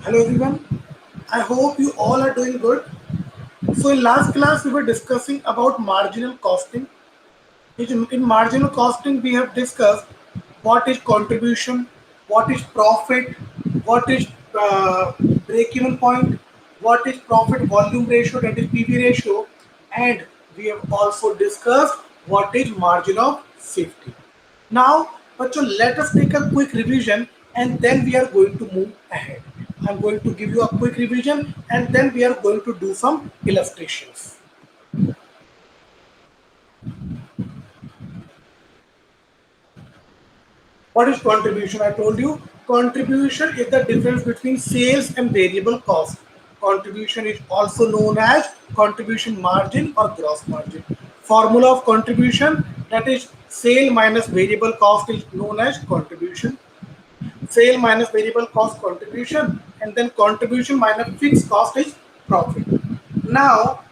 Hello everyone. I hope you all are doing good. So in last class we were discussing about marginal costing. In marginal costing we have discussed what is contribution, what is profit, what is break-even point, what is profit volume ratio, that is PV ratio, and we have also discussed what is margin of safety. Now, Pacho, let us take a quick revision and then we are going to move ahead. I'm going to give you a quick revision and then we are going to do some illustrations. What is contribution? I told you contribution is the difference between sales and variable cost. Contribution is also known as contribution margin or gross margin. Formula of contribution, that is sale minus variable cost, is known as contribution. Sale minus variable cost contribution, and then contribution minus fixed cost is profit. Now,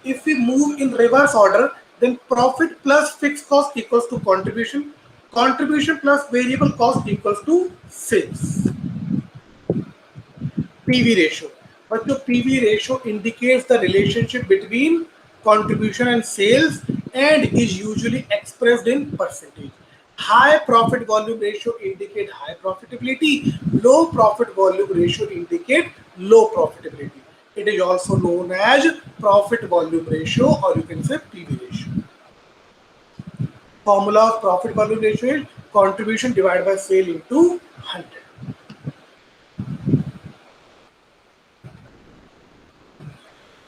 if we move in reverse order, then profit plus fixed cost equals to contribution. Contribution plus variable cost equals to sales. PV ratio. But the PV ratio indicates the relationship between contribution and sales and is usually expressed in percentage. High profit volume ratio indicate high profitability. Low profit volume ratio indicate low profitability. It is also known as profit volume ratio, or you can say PV ratio. Formula of profit volume ratio is contribution divided by sale into 100.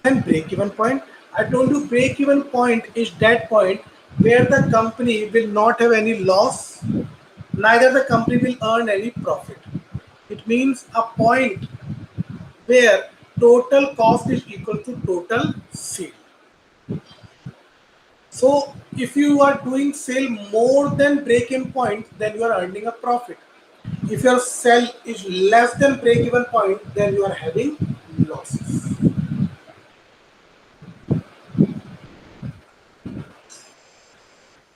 And break-even point. I told you break-even point is that point where the company will not have any loss, neither the company will earn any profit. It means a point where total cost is equal to total sale. So if you are doing sale more than break-even point, then you are earning a profit. If your sale is less than break-even point, then you are having losses.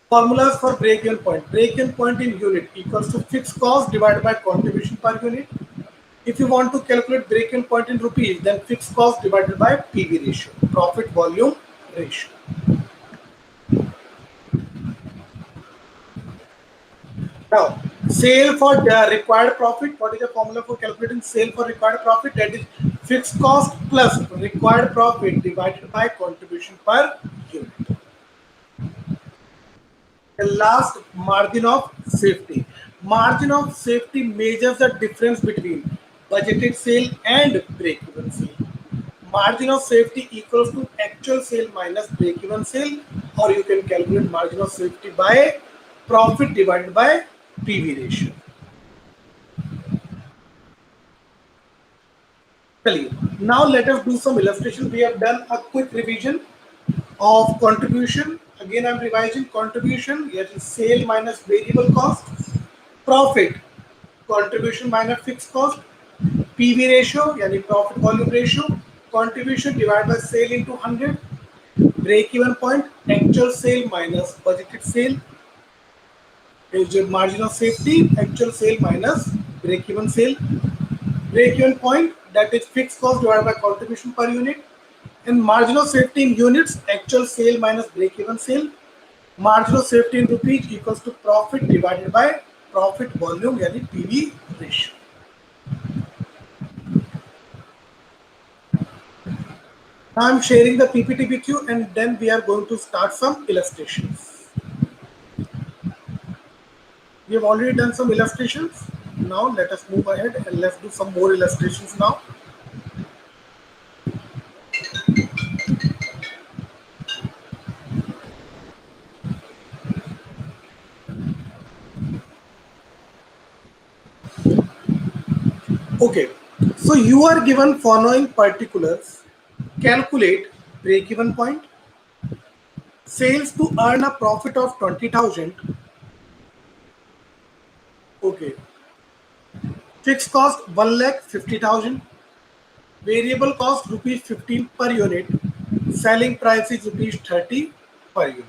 Formulas for break-even point. Break-even point in unit equals to fixed cost divided by contribution per unit. If you want to calculate break-even point in rupees, then fixed cost divided by PV ratio, profit volume ratio. Now, sale for the required profit. What is the formula for calculating sale for required profit? That is fixed cost plus required profit divided by contribution per unit. The last, margin of safety. Margin of safety measures the difference between budgeted sale and break-even sale. Margin of safety equals to actual sale minus break-even sale, or you can calculate margin of safety by profit divided by PV ratio. Now let us do some illustration. We have done a quick revision of contribution. Again, I'm revising contribution. Here is sale minus variable cost. Profit, contribution minus fixed cost. PV ratio, yani profit volume ratio. Contribution divided by sale into 100. Break even point, actual sale minus budgeted sale. Is your margin of safety, actual sale minus break even sale. Break even point, that is fixed cost divided by contribution per unit. And margin of safety in units, actual sale minus break even sale. Margin of safety in rupees equals to profit divided by profit volume, yani PV ratio. Now I'm sharing the PPT with you and then we are going to start some illustrations. We have already done some illustrations. Now let us move ahead and let's do some more illustrations now. Okay, so you are given following particulars. Calculate break-even point, sales to earn a profit of 20,000. Okay, fixed cost 1,50,000, variable cost rupees 15 per unit, selling price is rupees 30 per unit.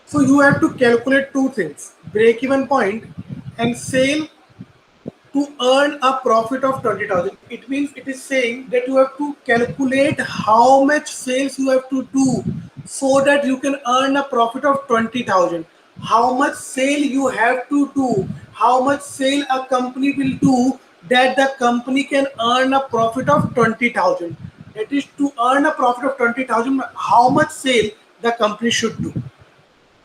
So you have to calculate two things: break-even point and sale to earn a profit of 20,000. It means it is saying that you have to calculate how much sales you have to do so that you can earn a profit of 20,000. How much sale you have to do, how much sale a company will do that the company can earn a profit of 20,000. That is, to earn a profit of 20,000, how much sale the company should do.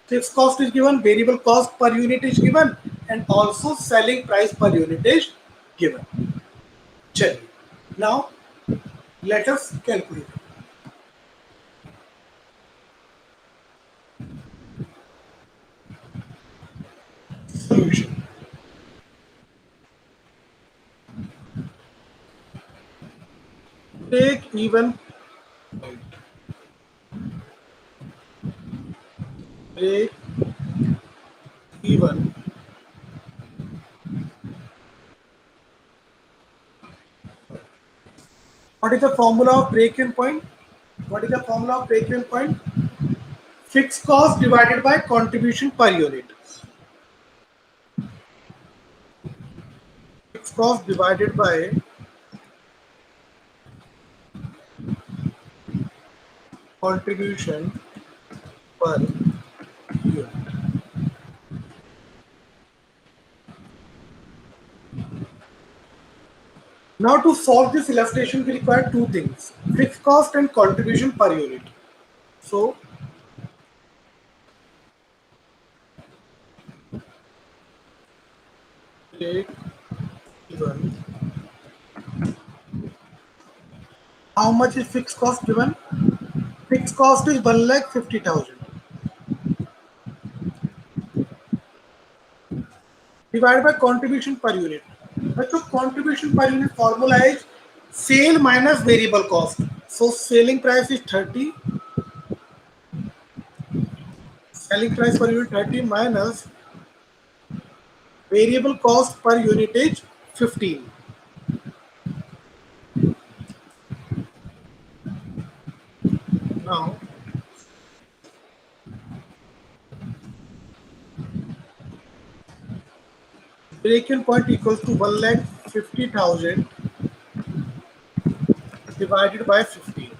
Fixed cost is given, variable cost per unit is given, and also selling price per unit is given. Check. Now let us calculate. Solution. Break even point. Break even. What is the formula of break-even point? What is the formula of break-even point? Fixed cost divided by contribution per unit. Fixed cost divided by contribution per unit. Now to solve this illustration, we require two things: fixed cost and contribution per unit. So break even. How much is fixed cost given? Fixed cost is 1,50,000 divided by contribution per unit. So contribution per unit formula is sale minus variable cost. So selling price is 30. Selling price per unit 30 minus variable cost per unit is 15. Now break-even point equals to 1,50,000 divided by 15.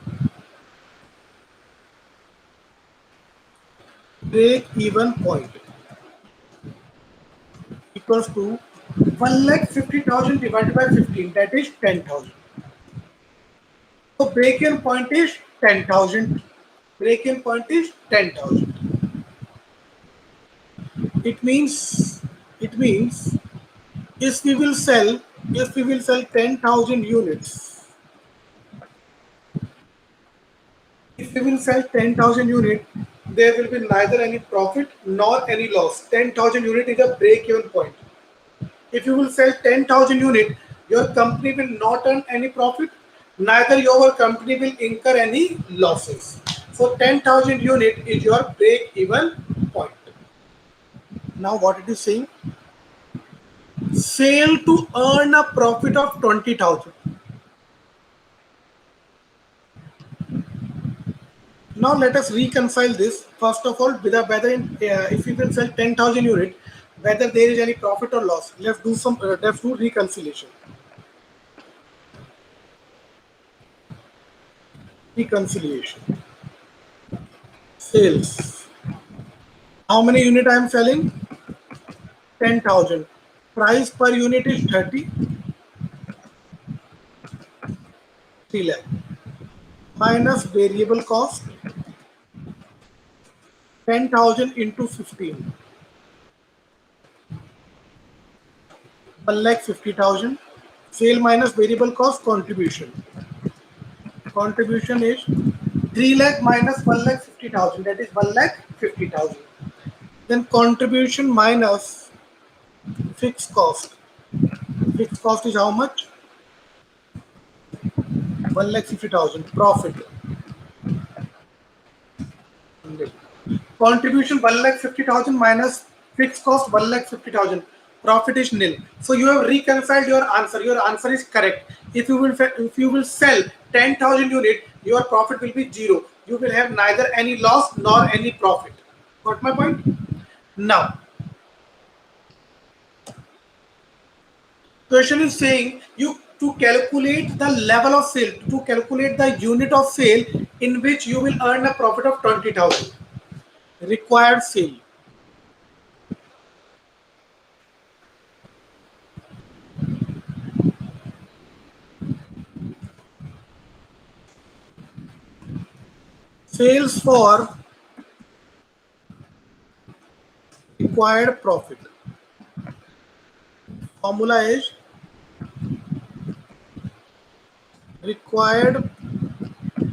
Break-even point equals to 1,50,000 divided by 15, that is 10,000. So break-even point is 10,000. Break-even point is 10,000. It means if we will sell 10,000 units, if we will sell 10,000 units, there will be neither any profit nor any loss. 10,000 unit is a break-even point. If you will sell 10,000 units, your company will not earn any profit, neither your company will incur any losses. So 10,000 unit is your break-even point. Now what it is saying? Sale to earn a profit of 20,000. Now let us reconcile this. First of all, if we will sell 10,000 units, whether there is any profit or loss. Let's do reconciliation. Reconciliation. Sales. How many unit I am selling? 10,000. Price per unit is 30. 3 lakh. Minus variable cost 10,000 into 15. 1,50,000. Sale minus variable cost contribution. Contribution is 3 lakh minus 1,50,000. That is 1,50,000. Then contribution minus fixed cost. Fixed cost is how much? 1,50,000. Profit. Contribution 1,50,000 minus fixed cost 1,50,000. Profit is nil. So you have reconciled your answer. Your answer is correct. If you will sell 10,000 unit, your profit will be zero. You will have neither any loss nor any profit. Got my point? Now Question is saying you to calculate the level of sale, to calculate the unit of sale in which you will earn a profit of 20,000. Required sale. Sales for required profit. Formula is required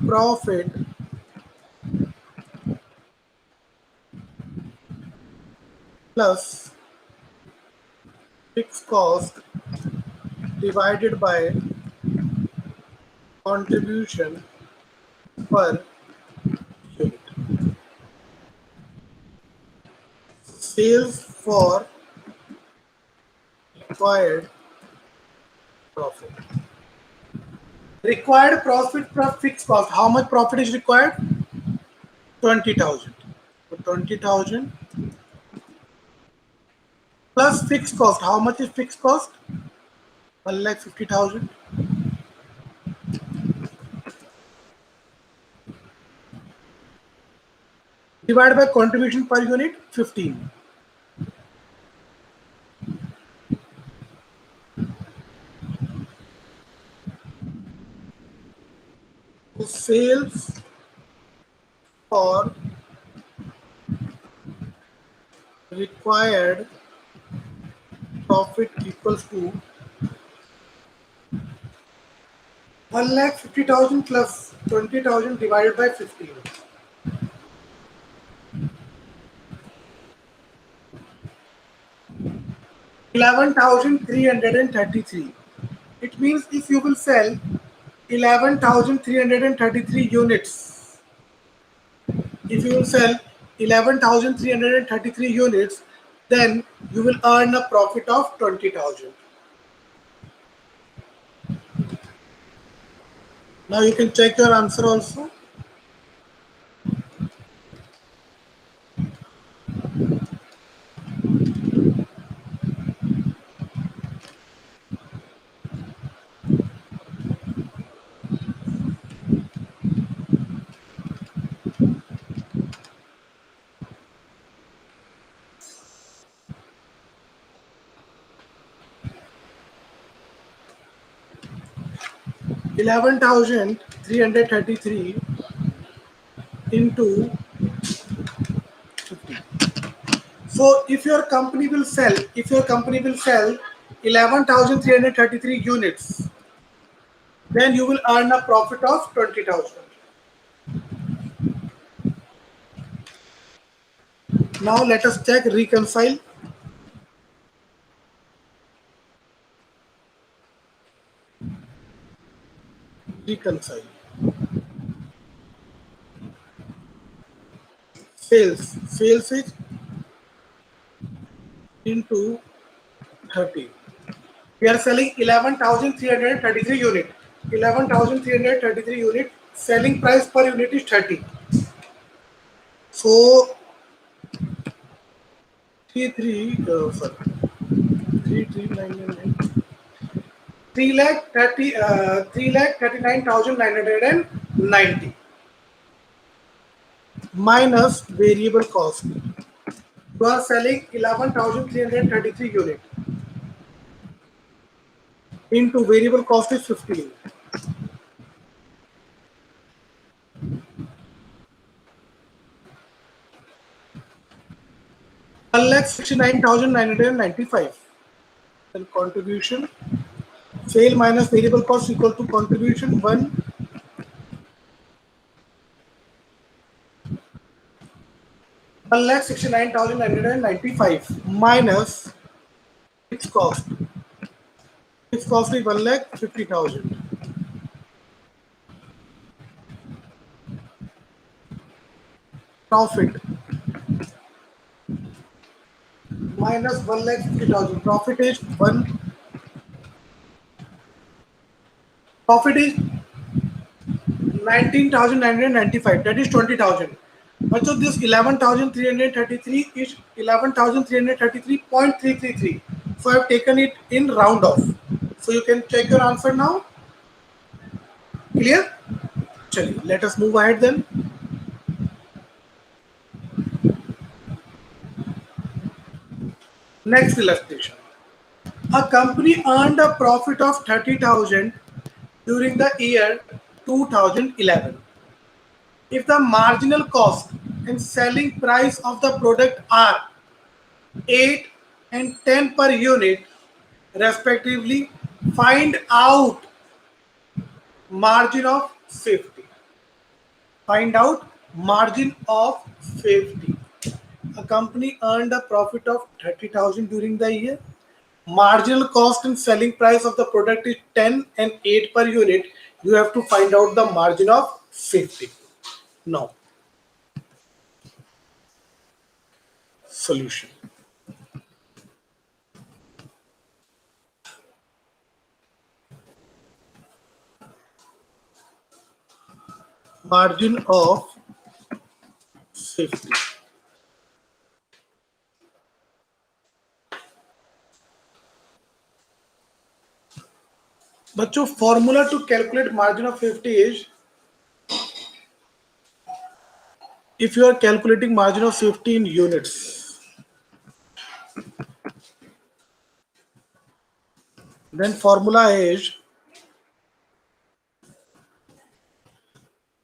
profit plus fixed cost divided by contribution per unit. Sales for required profit. Required profit plus fixed cost. How much profit is required? 20,000. So 20,000 plus fixed cost. How much is fixed cost? 1,50,000. Divided by contribution per unit 15. So sales for required profit equals to 1,50,000 plus 20,000 divided by 15. 11,333. It means if you will sell 11,333 units, if you will sell 11,333 units, then you will earn a profit of 20,000. Now you can check your answer also. $11,333 into 50. So if your company will sell, 11,333 units, then you will earn a profit of 20,000. Now let us check reconcile. Reconcile. Sales is into 30. We are selling 11,333 unit. 11,333 unit. Selling price per unit is 30. So 33999. 3,39,990 minus variable cost. You are selling 11,333 unit into variable cost is 15. $1,69,995. Then contribution. Sale minus variable cost equal to contribution 1,69,995 minus fixed cost. Fixed cost is 1,50,000. Profit minus 1,50,000. Profit is 19,995. That is 20,000. But so this 11,333 is 11,333.333. So I have taken it in round off. So you can check your answer now. Clear? Chaliye, let us move ahead then. Next illustration. A company earned a profit of 30,000 during the year 2011. If the marginal cost and selling price of the product are 8 and 10 per unit respectively, find out margin of safety. Find out margin of safety. A company earned a profit of 30,000 during the year. Marginal cost and selling price of the product is 10 and 8 per unit. You have to find out the margin of safety. Now, solution. Margin of safety. बच्चों formula to calculate margin of safety is, if you are calculating margin of safety in units, then formula is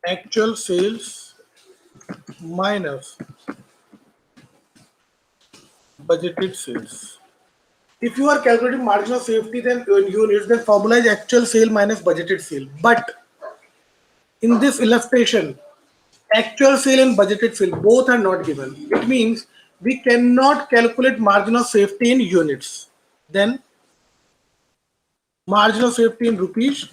actual sales minus budgeted sales. If you are calculating margin of safety then in units, then formula is actual sale minus budgeted sale. But in this illustration, actual sale and budgeted sale both are not given. It means we cannot calculate margin of safety in units. Then margin of safety in rupees,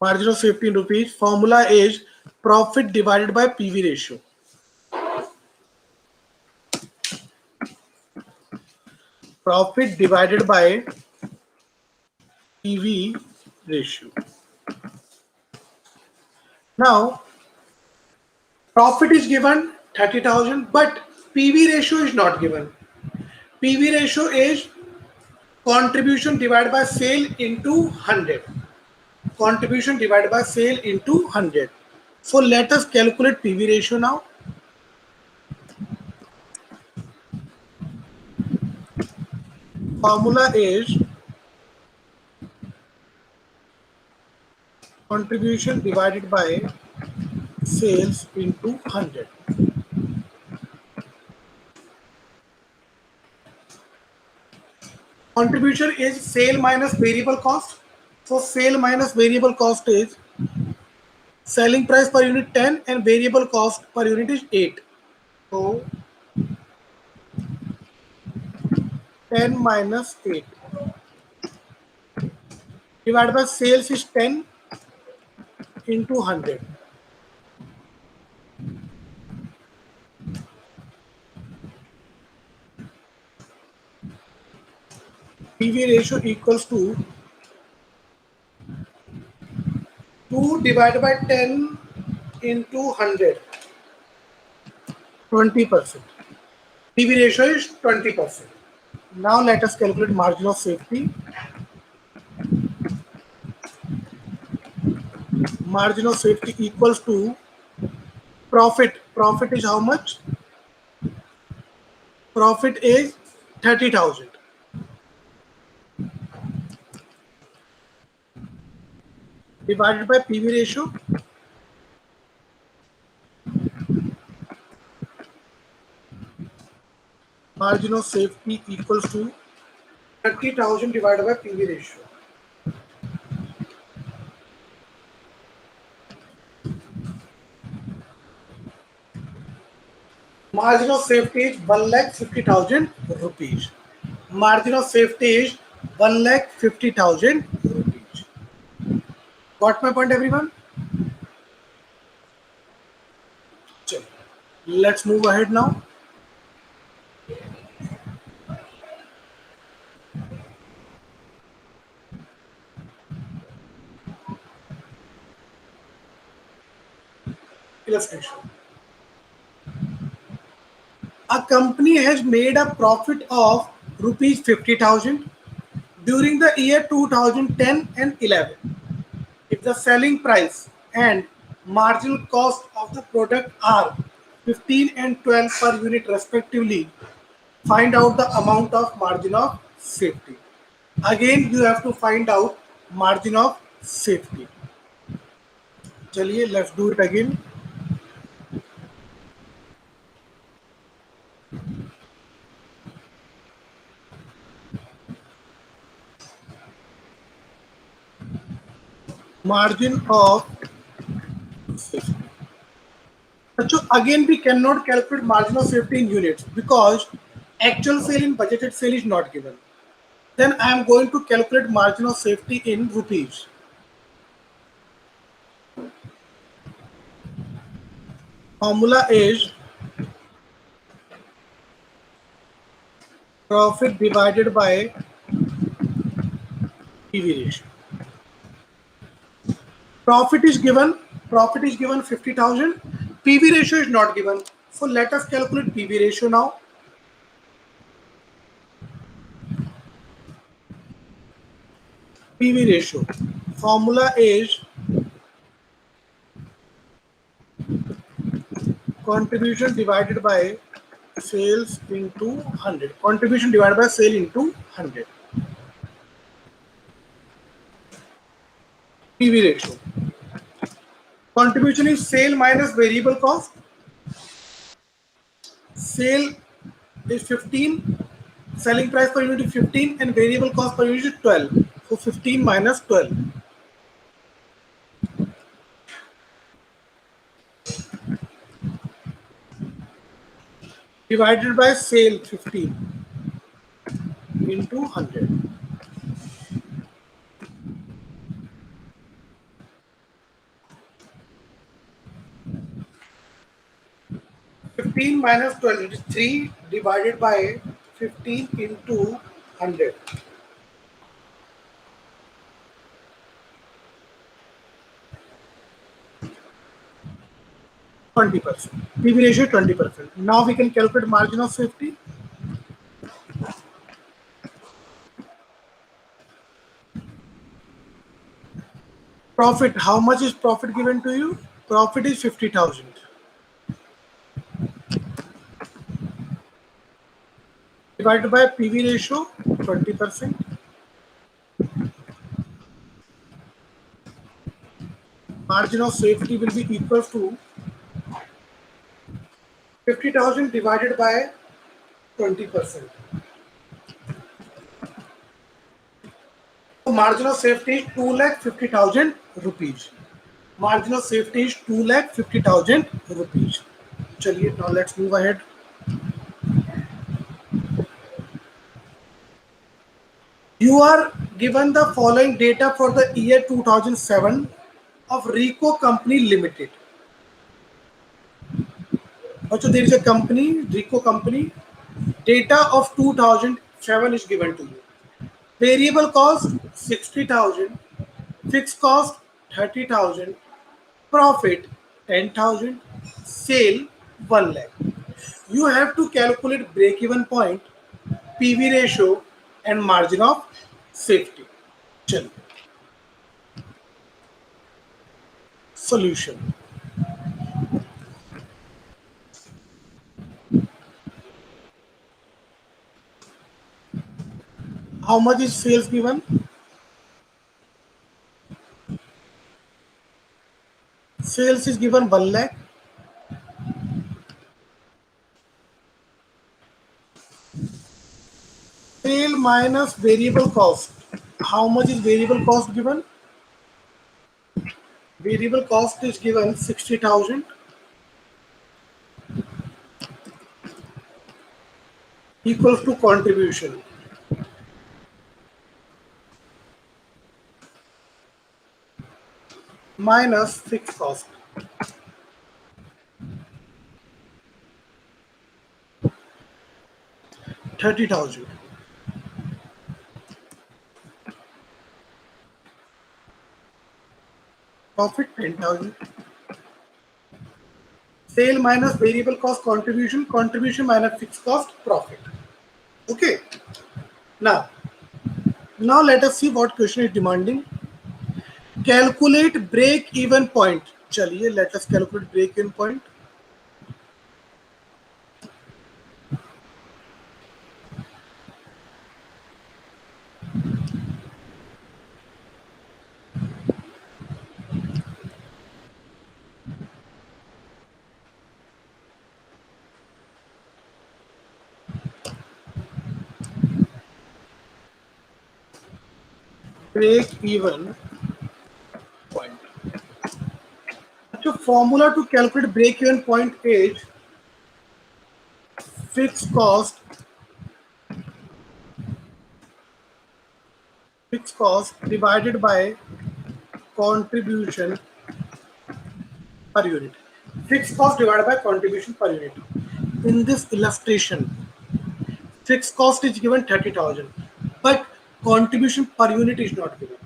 margin of safety in rupees, formula is profit divided by PV ratio. Profit divided by PV ratio. Now, profit is given 30,000, but PV ratio is not given. PV ratio is contribution divided by sale into 100. Contribution divided by sale into 100. So let us calculate PV ratio now. Formula is contribution divided by sales into 100. Contribution is sale minus variable cost. So sale minus variable cost is selling price per unit 10 and variable cost per unit is 8. So 10 minus 8 divided by sales is 10 into 100. PV ratio equals to 2 divided by 10 into 100. 20%. PV ratio is 20%. Now let us calculate margin of safety. Margin of safety equals to profit. Profit is how much? Profit is 30,000. Divided by PV ratio. Margin of safety equals to 30,000 divided by PV ratio. Margin of safety is 1,50,000 rupees. Margin of safety is 1,50,000 rupees. Got my point, everyone? Let's move ahead now. Illustration. A company has made a profit of rupees 50,000 during the year 2010 and 11. If the selling price and marginal cost of the product are 15 and 12 per unit respectively, find out the amount of margin of safety. Again, you have to find out margin of safety. चलिए, let's do it again. Margin of safety. So again, we cannot calculate margin of safety in units because actual sale in budgeted sale is not given. Then I am going to calculate margin of safety in rupees. Formula is profit divided by PV ratio. Profit is given. Profit is given 50,000. PV ratio is not given. So let us calculate PV ratio now. PV ratio. Formula is contribution divided by sales into 100. Contribution divided by sale into 100. PV ratio. Contribution is sale minus variable cost. Sale is 15. Selling price per unit is 15 and variable cost per unit is 12. So 15 minus 12. Divided by sale 15 into 100. 15 minus 12, it is 3 divided by 15 into 100. 20%. PV ratio 20%. Now we can calculate margin of safety. Profit. How much is profit given to you? Profit is 50,000. Divided by PV ratio 20%. Margin of safety will be equal to 50,000 divided by 20%. So margin of safety is 2,50,000 rupees. Margin of safety is 2,50,000 rupees. चलिए, now let's move ahead. You are given the following data for the year 2007 of Rico Company Limited. Also, there is a company, Rico Company. Data of 2007 is given to you. Variable cost 60,000, fixed cost 30,000, profit 10,000, sale 1 lakh. You have to calculate break-even point, PV ratio, and margin of safety. Chalo. Solution. How much is sales given? Sales is given 1 lakh. Sale minus variable cost. How much is variable cost given? Variable cost is given 60,000 equals to contribution minus fixed cost. 30,000. Profit 10,000. sale minus variable cost contribution, contribution minus fixed cost profit. Okay. Now let us see what question is demanding. Calculate break even point. चलिए, let us calculate break even point. Break even point. So formula to calculate break even point is fixed cost divided by contribution per unit. Fixed cost divided by contribution per unit. In this illustration, fixed cost is given 30,000, but contribution per unit is not given.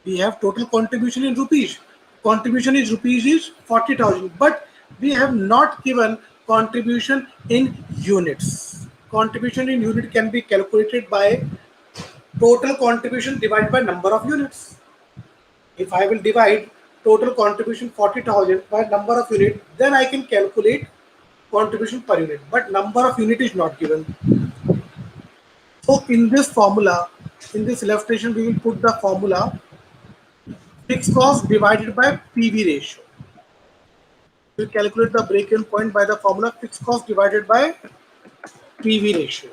We have total contribution in rupees. Contribution is rupees is 40,000, but we have not given contribution in units. Contribution in unit can be calculated by total contribution divided by number of units. If I will divide total contribution 40,000 by number of unit, then I can calculate contribution per unit, but number of unit is not given. So in this formula, in this illustration, we will put the formula fixed cost divided by PV ratio. We will calculate the break-even point by the formula fixed cost divided by PV ratio.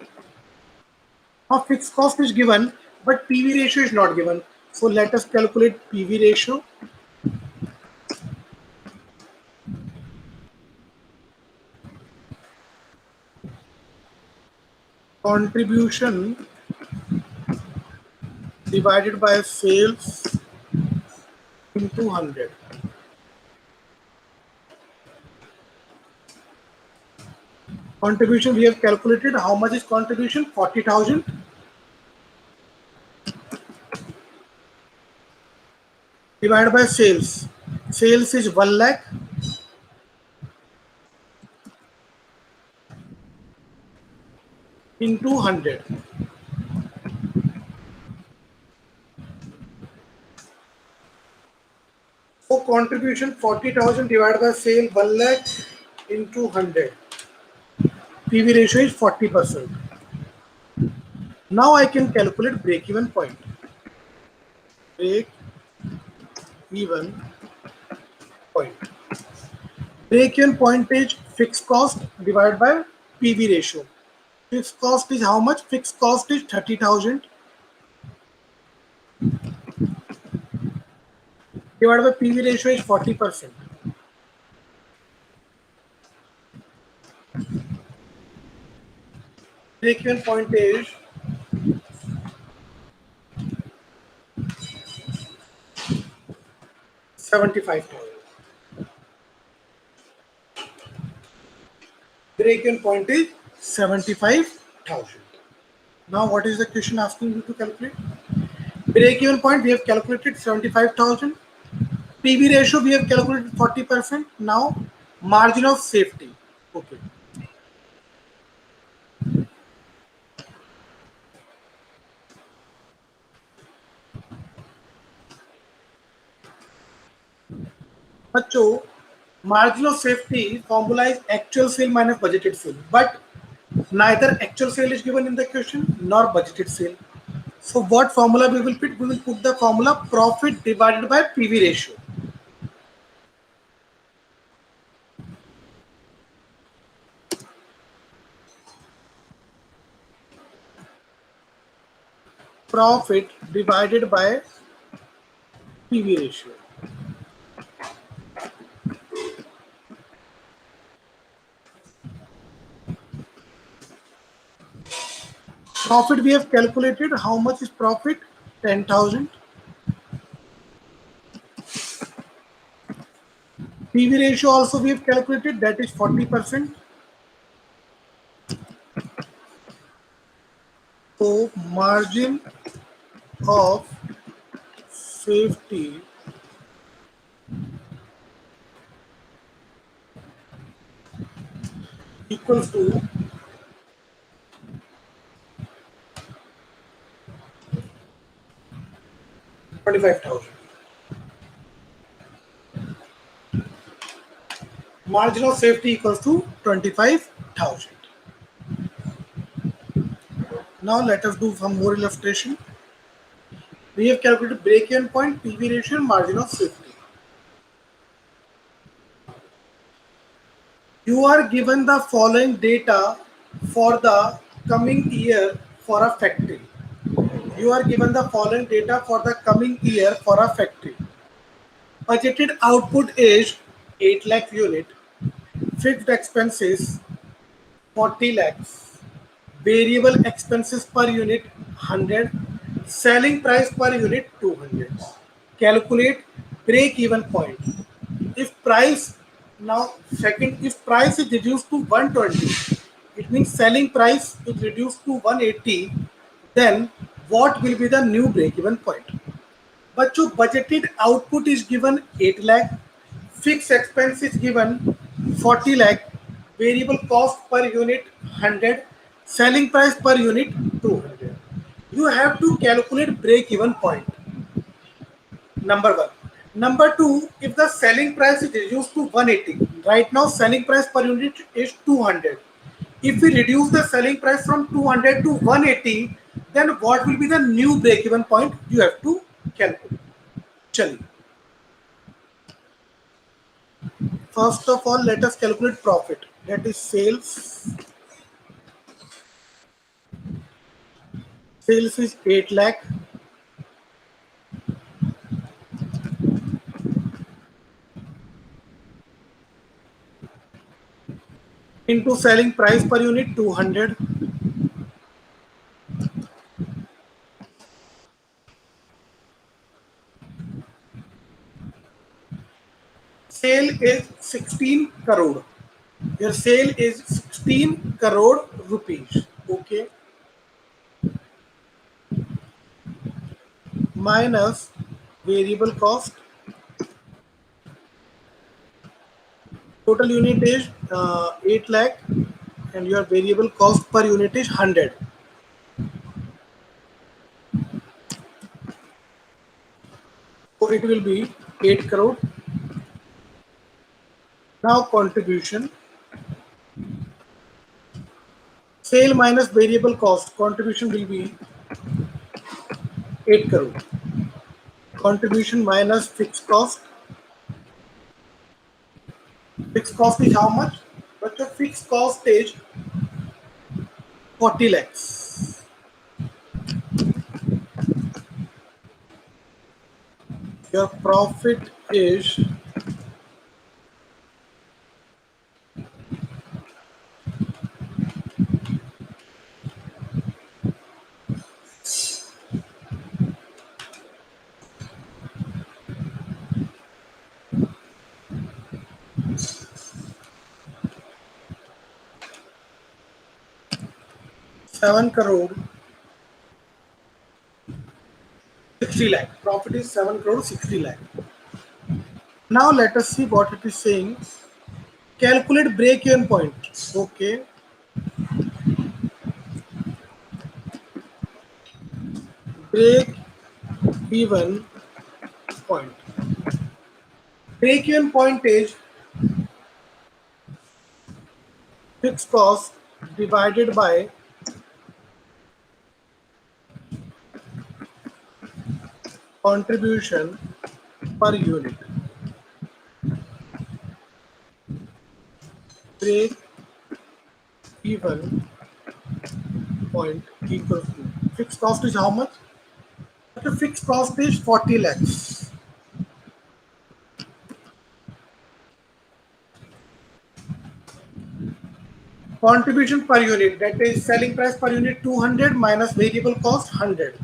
Now fixed cost is given, but PV ratio is not given. So let us calculate PV ratio. Contribution divided by sales into 100. Contribution we have calculated. How much is contribution? 40,000. Divided by sales. Sales is 1 lakh. Into 100. So contribution 40,000 divided by sale 1 lakh into 100. PV ratio is 40%. Now I can calculate break-even point. Break-even point. Break-even point is fixed cost divided by PV ratio. Fixed cost is how much? Fixed cost is 30,000 divided by PV ratio is 40%. Break-even point is 75,000. Break-even point is 75,000. Now what is the question asking you to calculate? Break-even point we have calculated 75,000. PV ratio we have calculated 40%. Now margin of safety. Okay. So margin of safety formula is actual sale minus budgeted sale, but neither actual sale is given in the question nor budgeted sale. So what formula we will put? We will put the formula profit divided by PV ratio. Profit divided by PV ratio. Profit we have calculated. How much is profit? 10,000. PV ratio also we have calculated, that is 40%. So margin of safety equals to 25,000. Margin of safety equals to 25,000. Now let us do some more illustration. We have calculated break-even point, PV ratio, and margin of safety. You are given the following data for the coming year for a factory. You are given the following data for the coming year for a factory. Budgeted output is 8 lakh unit. Fixed expenses 40 lakhs. Variable expenses per unit 100. Selling price per unit 200. Calculate break even point. If price now second if price is reduced to 120, it means selling price is reduced to 180, then what will be the new break even point? बच्चों budgeted output is given 8 lakh, fixed expense is given 40 lakh, variable cost per unit 100, selling price per unit 200. You have to calculate break even point. Number one. Number two, if the selling price is reduced to 180, right now selling price per unit is 200. If we reduce the selling price from 200 to 180, then what will be the new break-even point? You have to calculate. Chali. First of all, let us calculate profit. That is sales. Sales is 8 lakh. Into selling price per unit 200. Sale is 16 crore. Your sale is 16 crore rupees. Okay. Minus variable cost. Total unit is 8 lakh and your variable cost per unit is 100. So it will be 8 crore. Now contribution. Sale minus variable cost. Contribution will be 8 crore. Contribution minus fixed cost. Fixed cost is how much? But the fixed cost is 40 lakhs. Your profit is 7 crore 60 lakh. Profit is 7 crore 60 lakh. Now let us see what it is saying. Calculate break-even point. Okay. Break-even point. Break-even point is fixed cost divided by contribution per unit. Break-even point equals to fixed cost is how much? The fixed cost is 40 lakhs. Contribution per unit, that is selling price per unit 200 minus variable cost 100.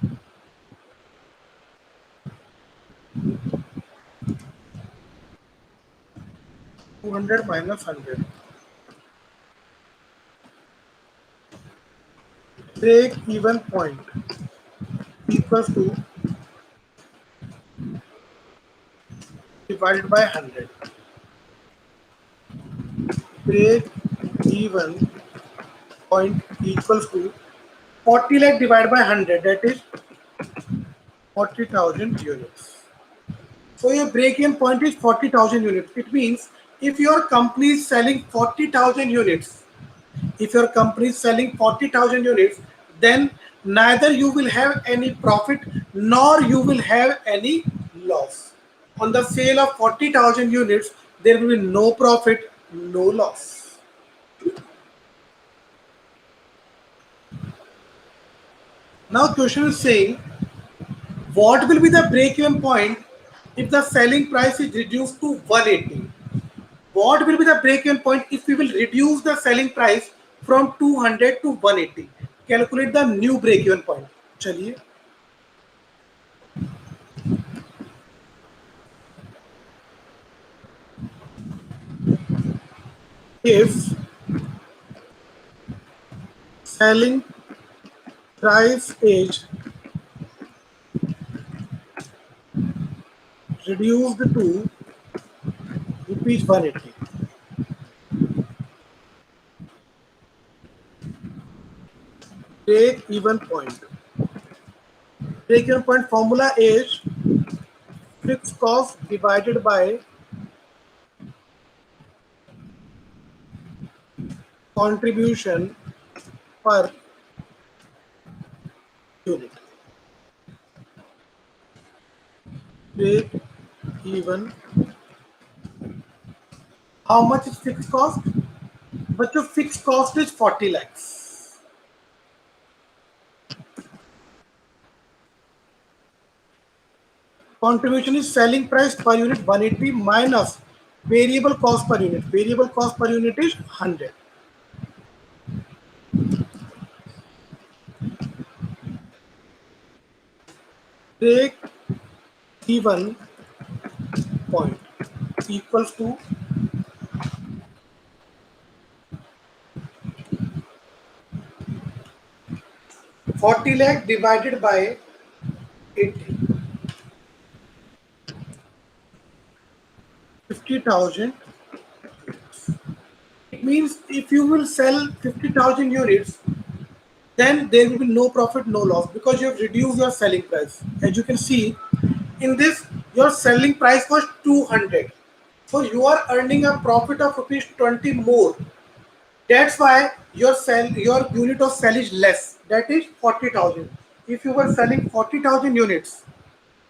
Minus 100. Break even point equals to divided by 100. Break even point equals to 40 lakh divided by 100, that is 40,000 units. So your break-even point is 40,000 units. It means if your company is selling 40,000 units, if your company is selling 40,000 units, then neither you will have any profit nor you will have any loss. On the sale of 40,000 units, there will be no profit, no loss. Now question is saying, what will be the break-even point if the selling price is reduced to 180? What will be the break-even point if we will reduce the selling price from 200 to 180? Calculate the new break-even point. चलिए, if selling price is reduced to rupees 180, break-even point. Break-even point formula is fixed cost divided by contribution per unit. Break-even. How much is fixed cost? But your fixed cost is 40 lakhs. Contribution is selling price per unit 180 minus variable cost per unit. Variable cost per unit is 100. Break even point equals to 40 lakh divided by 80. 50,000. It means if you will sell 50,000 units, then there will be no profit, no loss because you have reduced your selling price. As you can see, in this, your selling price was 200. So you are earning a profit of rupees 20 more. That's why your unit of sale is less. That is 40,000. If you were selling 40,000 units,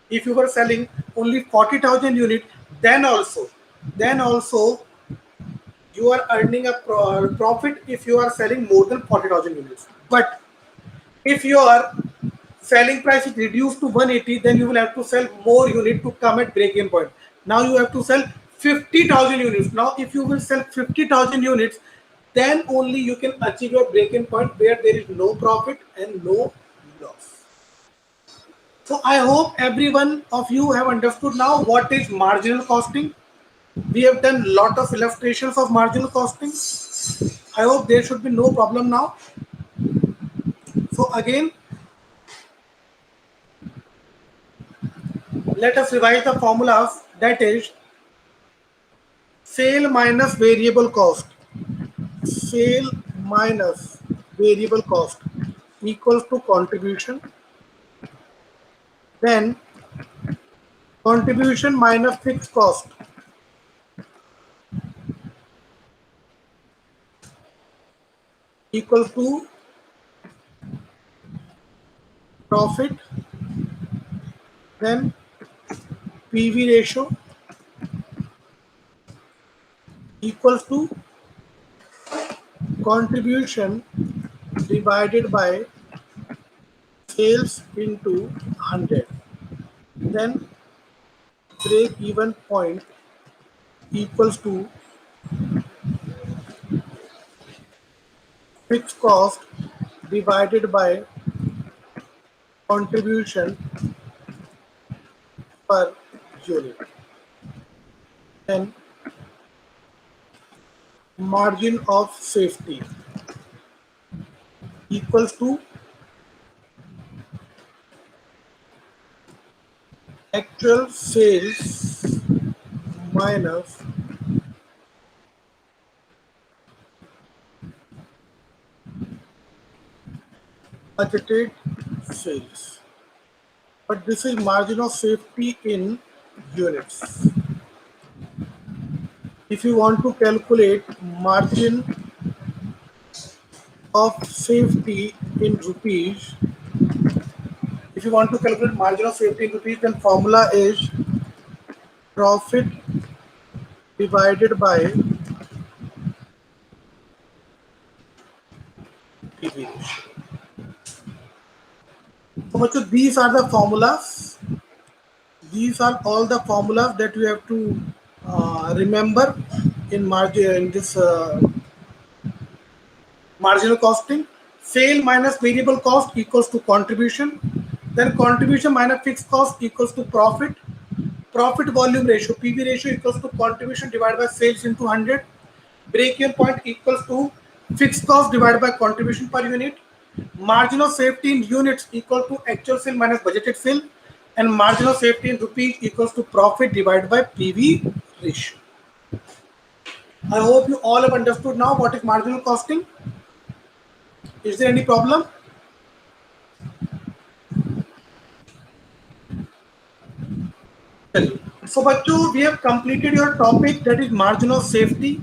if you were selling only 40,000 units, then also you are earning a profit if you are selling more than 40,000 units. But if your selling price is reduced to 180, then you will have to sell more unit to come at break-even point. Now you have to sell 50,000 units. Now if you will sell 50,000 units, then only you can achieve your break-even point where there is no profit and no loss. So I hope every one of you have understood now what is marginal costing. We have done lot of illustrations of marginal costing. I hope there should be no problem now. So again, let us revise the formulas. That is sale minus variable cost. Sale minus variable cost equals to contribution. Then contribution minus fixed cost equals to profit. Then PV ratio equals to contribution divided by sales into 100. Then break even point equals to fixed cost divided by contribution per unit. Then margin of safety equals to actual sales minus budgeted sales. But this is margin of safety in units. If you want to calculate margin of safety in rupees, if you want to calculate margin of safety in rupees, then formula is profit divided by PV ratio. So these are the formulas. These are all the formulas that you have to remember in margin in this marginal costing. Sale minus variable cost equals to contribution. Then contribution minus fixed cost equals to profit. Profit volume ratio, PV ratio, equals to contribution divided by sales into 100. Break-even point equals to fixed cost divided by contribution per unit. Margin of safety in units equal to actual sale minus budgeted sale. And margin of safety in rupees equals to profit divided by PV ratio. I hope you all have understood now what is marginal costing. Is there any problem? So, bachcho, we have completed your topic, that is margin of safety.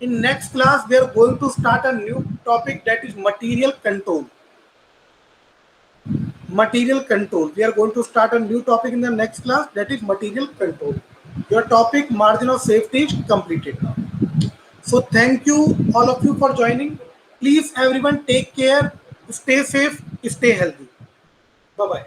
In next class, we are going to start a new topic, that is material control. Material control. We are going to start a new topic in the next class, that is material control. Your topic margin of safety is completed now. So thank you all of you for joining. Please everyone take care, stay safe, stay healthy. Bye bye.